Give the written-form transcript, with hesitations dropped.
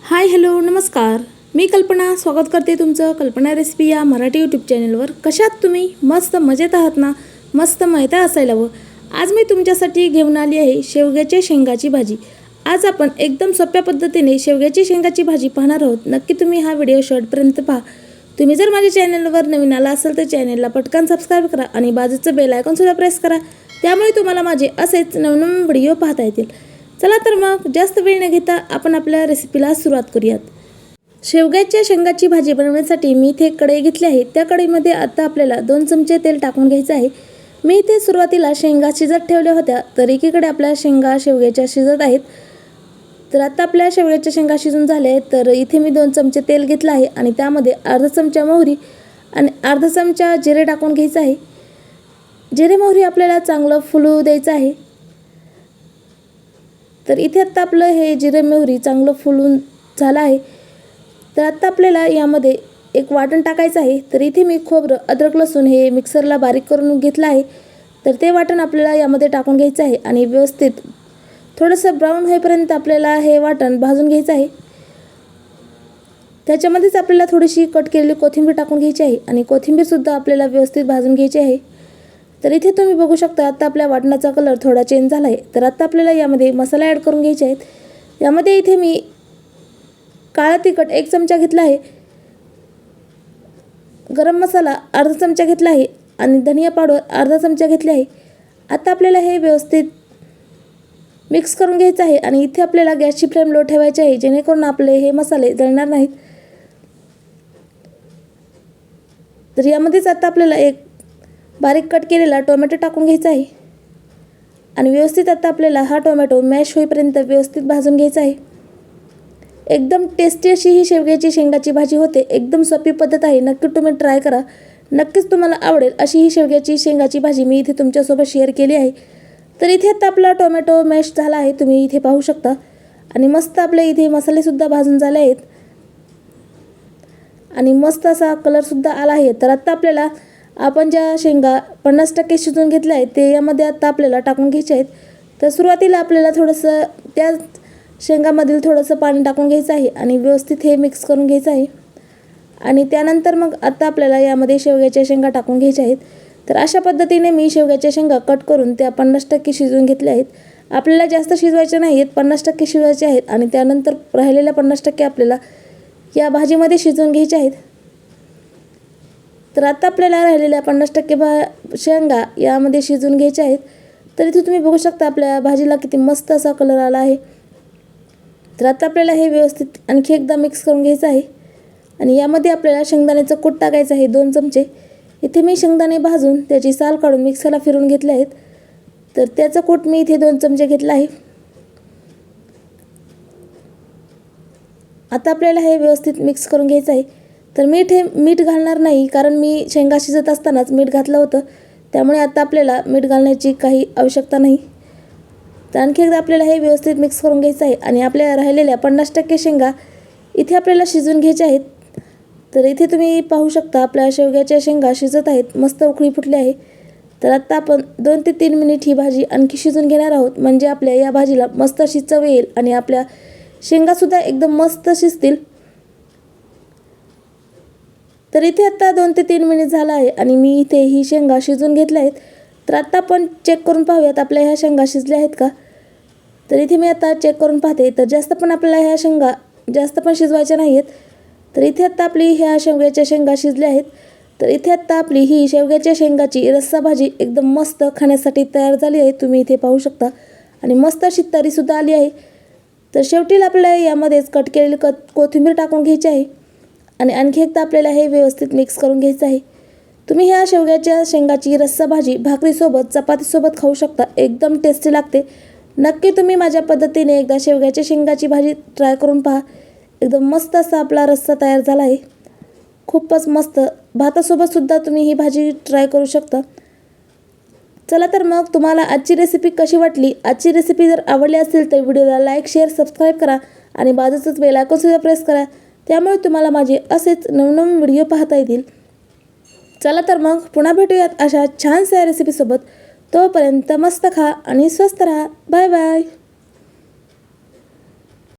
Hi hello नमस्कार. मी कल्पना स्वागत करते तुमचं कल्पना रेसिपी या मराठी यूट्यूब चॅनलवर. कशात तुम्ही? मस्त मजेत आहात ना? मस्त माहिती असायला हवं. आज मी तुमच्यासाठी घेऊन आली आहे शेवग्याच्या शेंगाची भाजी. आज आपण एकदम सोप्या पद्धतीने शेवग्याची शेंगाची भाजी पाहणार आहोत. नक्की तुम्ही हा व्हिडिओ शेवटपर्यंत पहा. तुम्ही जर माझ्या चॅनलवर नवीन आला असाल तर चॅनलला पटकन सबस्क्राईब करा आणि बाजूचं बेल आयकॉनसुद्धा प्रेस करा. त्यामुळे तुम्हाला माझे असेच नवनवीन व्हिडिओ पाहता येतील. चला तर मग जास्त वेळ न घेता आपण आपल्या रेसिपीला सुरुवात करूयात. शेवग्याच्या शेंगाची भाजी बनवण्यासाठी मी इथे कढई घेतली आहे. त्या कढईमध्ये आता आपल्याला 2 चमचे तेल टाकून घ्यायचं आहे. मी इथे सुरुवातीला शेंगा शिजत ठेवल्या होत्या, तर एकीकडे आपल्या शेंगा शेवग्याच्या शिजत आहेत. तर आता आपल्या शेवग्याच्या शेंगा शिजून झाल्या आहेत. तर इथे मी 2 चमचे तेल घेतलं आहे आणि त्यामध्ये अर्धा चमचा मोहरी आणि अर्धा चमचा जिरे टाकून घ्यायचं आहे. जिरे मोहरी आपल्याला चांगलं फुलू द्यायचं आहे. तर इथे आता आपलं हे जिरे मोहरी चांगलं फुलून झालं आहे. तर आता आपल्याला यामध्ये एक वाटण टाकायचं आहे. तर इथे मी खोबरं, अद्रक, लसूण हे मिक्सरला बारीक करून घेतलं आहे. तर ते वाटण आपल्याला यामध्ये टाकून घ्यायचं आहे आणि व्यवस्थित थोडंसं ब्राऊन होईपर्यंत आपल्याला हे वाटण भाजून घ्यायचं आहे. त्याच्यामध्येच आपल्याला थोडीशी कट केलेली कोथिंबीर टाकून घ्यायची आहे आणि कोथिंबीरसुद्धा आपल्याला व्यवस्थित भाजून घ्यायची आहे. तर इथे तुम्ही बघू शकता आता आपल्या वाटणाचा कलर थोडा चेंज झाला आहे. तर आता आपल्याला यामध्ये मसाला ॲड करून घ्यायचे आहेत. यामध्ये इथे मी काळा तिखट 1 चमचा घेतला आहे, गरम मसाला अर्धा चमचा घेतला आहे आणि धनिया पावडर अर्धा चमचा घेतली आहे. आता आपल्याला हे व्यवस्थित मिक्स करून घ्यायचं आहे आणि इथे आपल्याला गॅसची फ्लेम लो ठेवायची आहे, जेणेकरून आपले हे मसाले जळणार नाहीत. तर यामध्येच आता आपल्याला एक बारीक कट केलेला टोमॅटो टाकून घ्यायचा आहे आणि व्यवस्थित आता आपल्याला हा टोमॅटो मॅश होईपर्यंत व्यवस्थित भाजून घ्यायचा आहे. एकदम टेस्टी अशी ही शेवग्याची शेंगाची भाजी होते. एकदम सोपी पद्धत आहे. नक्की तुम्ही ट्राय करा. नक्कीच तुम्हाला आवडेल अशी ही शेवग्याची शेंगाची भाजी मी इथे तुमच्यासोबत शेअर केली आहे. तर इथे आता आपला टोमॅटो मॅश झाला आहे, तुम्ही इथे पाहू शकता. आणि मस्त आपले इथे मसालेसुद्धा भाजून झाले आहेत आणि मस्त असा कलरसुद्धा आला आहे. तर आता आपल्याला आपण ज्या शेंगा 50% शिजवून घेतल्या आहेत ते यामध्ये आता आपल्याला टाकून घ्यायचे आहेत. तर सुरुवातीला आपल्याला थोडंसं त्या शेंगामधील थोडंसं पाणी टाकून घ्यायचं आहे आणि व्यवस्थित हे मिक्स करून घ्यायचं आहे. आणि त्यानंतर मग आता आपल्याला यामध्ये शेवग्याच्या शेंगा टाकून घ्यायच्या आहेत. तर अशा पद्धतीने मी शेवग्याच्या शेंगा कट करून त्या 50% शिजवून घेतल्या आहेत. आपल्याला जास्त शिजवायच्या नाही आहेत, 50% शिजवायचे आहेत आणि त्यानंतर राहिलेल्या 50% आपल्याला या भाजीमध्ये शिजवून घ्यायच्या आहेत. तर आता आपल्याला राहिलेल्या 50% शेंगा यामध्ये शिजवून घ्यायच्या आहेत. तर इथे तुम्ही बघू शकता आपल्या भाजीला किती मस्त असा कलर आला आहे. तर आता आपल्याला हे व्यवस्थित आणखी एकदा मिक्स करून घ्यायचं आहे आणि यामध्ये आपल्याला शेंगदाण्याचं कूट टाकायचं आहे 2 चमचे. इथे मी शेंगदाणे भाजून त्याची साल काढून मिक्सरला फिरवून घेतले आहेत. तर त्याचं कूट मी इथे 2 चमचे घेतला आहे. आता आपल्याला हे व्यवस्थित मिक्स करून घ्यायचं आहे. तर मीठ घालणार नाही, कारण मी शेंगा शिजत असतानाच मीठ घातलं होतं. त्यामुळे आता आपल्याला मीठ घालण्याची काही आवश्यकता नाही. तर आणखी एकदा आपल्याला हे व्यवस्थित मिक्स करून घ्यायचं आहे आणि आपल्या राहिलेल्या 50% शेंगा इथे आपल्याला शिजवून घ्यायच्या आहेत. तर इथे तुम्ही पाहू शकता आपल्या शेवग्याच्या शेंगा शिजत आहेत, मस्त उकळी फुटली आहे. तर आता आपण 2 ते 3 मिनिट ही भाजी आणखी शिजून घेणार आहोत, म्हणजे आपल्या या भाजीला मस्त अशी चव येईल आणि आपल्या शेंगासुद्धा एकदम मस्त शिजतील. तर इथे आता 2 ते 3 मिनिट झाला आहे आणि मी इथे ही शेंगा शिजवून घेतल्या आहेत. तर आता आपण चेक करून पाहूयात आपल्या ह्या शेंगा शिजल्या आहेत का. तर इथे मी आता चेक करून पाहते. तर जास्त पण आपल्याला ह्या शेंगा जास्त पण शिजवायच्या नाही आहेत. तर इथे आता आपली ह्या शेवग्याच्या शेंगा शिजल्या आहेत. तर इथे आता आपली ही शेवग्याच्या शेंगाची रस्सा भाजी एकदम मस्त खाण्यासाठी तयार झाली आहे, तुम्ही इथे पाहू शकता. आणि मस्त अशी तरीसुद्धा आली आहे. तर शेवटी आपल्याला यामध्येच कट केलेली कोथिंबीर टाकून घ्यायची आहे आणि आणखी एकदा आपल्याला हे व्यवस्थित मिक्स करून घ्यायचं आहे. तुम्ही ह्या शेवग्याच्या शेंगाची रस्सा भाजी भाकरीसोबत, चपातीसोबत खाऊ शकता. एकदम टेस्टी लागते. नक्की तुम्ही माझ्या पद्धतीने एकदा शेवग्याच्या शेंगाची भाजी ट्राय करून पहा. एकदम मस्त असा आपला रस्सा तयार झाला आहे, खूपच मस्त. भातासोबतसुद्धा तुम्ही ही भाजी ट्राय करू शकता. चला तर मग तुम्हाला आजची रेसिपी कशी वाटली? आजची रेसिपी जर आवडली असेल तर व्हिडिओला लाईक, शेअर, सबस्क्राईब करा आणि बाजूचंच बेल आयकॉनसुद्धा प्रेस करा. त्यामुळे तुम्हाला माझे असेच नवनवीन व्हिडिओ पाहता येतील. चला तर मग पुन्हा भेटूयात अशा छानशा रेसिपीसोबत. तोपर्यंत मस्त खा आणि स्वस्त राहा. Bye bye.